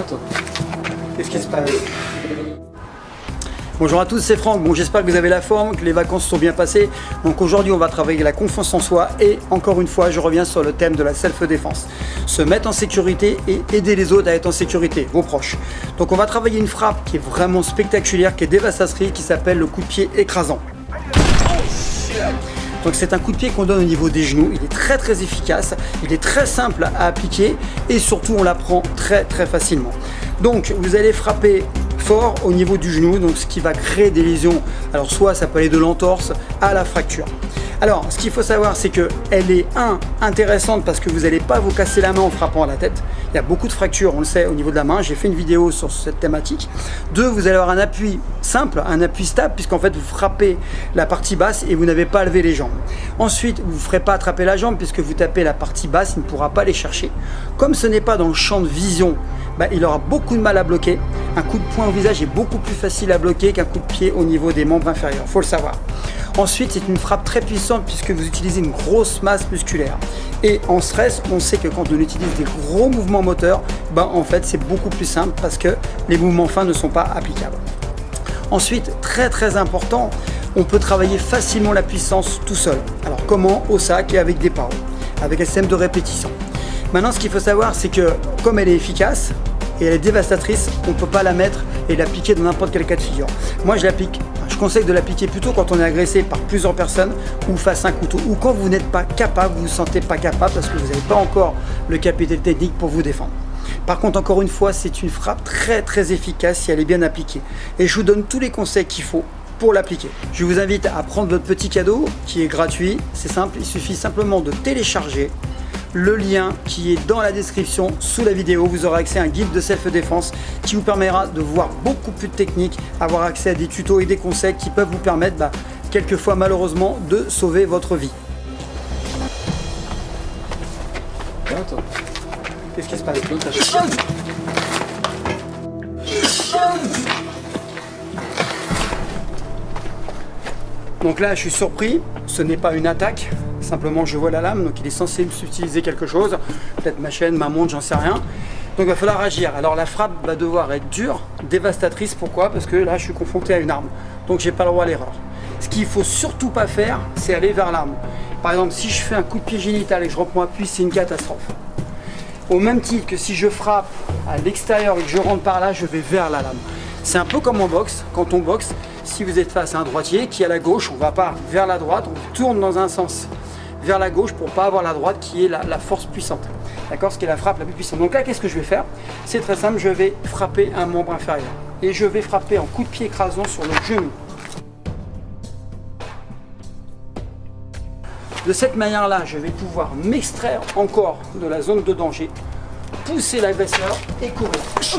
Attends. Qu'est-ce qui se passe? Bonjour à tous, c'est Franck. Bon, j'espère que vous avez la forme, que les vacances sont bien passées. Donc aujourd'hui, on va travailler la confiance en soi et encore une fois, je reviens sur le thème de la self-défense. Se mettre en sécurité et aider les autres à être en sécurité, vos proches. Donc on va travailler une frappe qui est vraiment spectaculaire, qui est dévastatrice, qui s'appelle le coup de pied écrasant. Donc c'est un coup de pied qu'on donne au niveau des genoux, il est très efficace, il est très simple à appliquer et surtout on l'apprend très facilement. Donc vous allez frapper fort au niveau du genou, donc ce qui va créer des lésions. Alors soit ça peut aller de l'entorse à la fracture. Alors ce qu'il faut savoir, c'est qu'elle est intéressante parce que vous n'allez pas vous casser la main en frappant à la tête. Il y a beaucoup de fractures, on le sait, au niveau de la main. J'ai fait une vidéo sur cette thématique. 2, vous allez avoir un appui simple, un appui stable, puisqu'en fait vous frappez la partie basse et vous n'avez pas à lever les jambes. Ensuite, vous ne ferez pas attraper la jambe puisque vous tapez la partie basse, il ne pourra pas les chercher. Comme ce n'est pas dans le champ de vision, il aura beaucoup de mal à bloquer. Un coup de poing au visage est beaucoup plus facile à bloquer qu'un coup de pied au niveau des membres inférieurs, il faut le savoir. Ensuite, c'est une frappe très puissante puisque vous utilisez une grosse masse musculaire. Et en stress, on sait que quand on utilise des gros mouvements moteurs, en fait, c'est beaucoup plus simple parce que les mouvements fins ne sont pas applicables. Ensuite, très important, on peut travailler facilement la puissance tout seul. Alors comment? Au sac et avec des paros, avec un système de répétition. Maintenant, ce qu'il faut savoir, c'est que comme elle est efficace et elle est dévastatrice, on ne peut pas la mettre et l'appliquer dans n'importe quel cas de figure. Moi, je conseille de l'appliquer plutôt quand on est agressé par plusieurs personnes ou face à un couteau ou quand vous n'êtes pas capable, vous ne vous sentez pas capable parce que vous n'avez pas encore le capital technique pour vous défendre. Par contre, encore une fois, c'est une frappe très efficace si elle est bien appliquée. Et je vous donne tous les conseils qu'il faut pour l'appliquer. Je vous invite à prendre votre petit cadeau qui est gratuit. C'est simple, il suffit simplement de télécharger le lien qui est dans la description sous la vidéo. Vous aurez accès à un guide de self-défense qui vous permettra de voir beaucoup plus de techniques, avoir accès à des tutos et des conseils qui peuvent vous permettre, quelquefois malheureusement, de sauver votre vie. Attends. Qu'est-ce qui se passe? Donc là, je suis surpris, ce n'est pas une attaque, simplement je vois la lame, donc il est censé utiliser quelque chose, peut-être ma chaîne, ma montre, j'en sais rien. Donc il va falloir agir. Alors la frappe va devoir être dure, dévastatrice, pourquoi? Parce que là, je suis confronté à une arme, donc j'ai pas le droit à l'erreur. Ce qu'il ne faut surtout pas faire, c'est aller vers l'arme. Par exemple, si je fais un coup de pied génital et que je reprends appui, c'est une catastrophe. Au même titre que si je frappe à l'extérieur et que je rentre par là, je vais vers la lame. C'est un peu comme en boxe. Quand on boxe, si vous êtes face à un droitier qui est à la gauche, on ne va pas vers la droite, on tourne dans un sens vers la gauche pour ne pas avoir la droite qui est la force puissante. D'accord? Ce qui est la frappe la plus puissante. Donc là, qu'est-ce que je vais faire? C'est très simple, je vais frapper un membre inférieur. Et je vais frapper en coup de pied écrasant sur le genou. De cette manière-là, je vais pouvoir m'extraire encore de la zone de danger, pousser l'agresseur et courir. Ce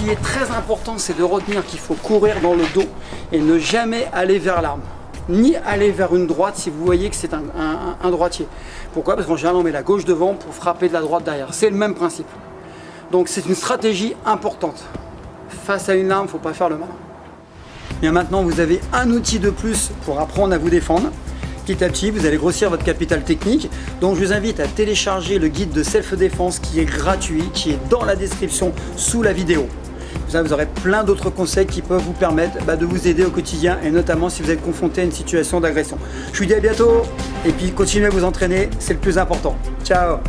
qui est très important, c'est de retenir qu'il faut courir dans le dos et ne jamais aller vers l'arme, ni aller vers une droite si vous voyez que c'est un droitier. Pourquoi? Parce qu'en général, on met la gauche devant pour frapper de la droite derrière. C'est le même principe. Donc c'est une stratégie importante. Face à une arme, il ne faut pas faire le malin. Bien maintenant, vous avez un outil de plus pour apprendre à vous défendre. Petit à petit, vous allez grossir votre capital technique. Donc je vous invite à télécharger le guide de self-défense qui est gratuit, qui est dans la description sous la vidéo. Vous aurez plein d'autres conseils qui peuvent vous permettre de vous aider au quotidien et notamment si vous êtes confronté à une situation d'agression. Je vous dis à bientôt et puis continuez à vous entraîner, c'est le plus important. Ciao!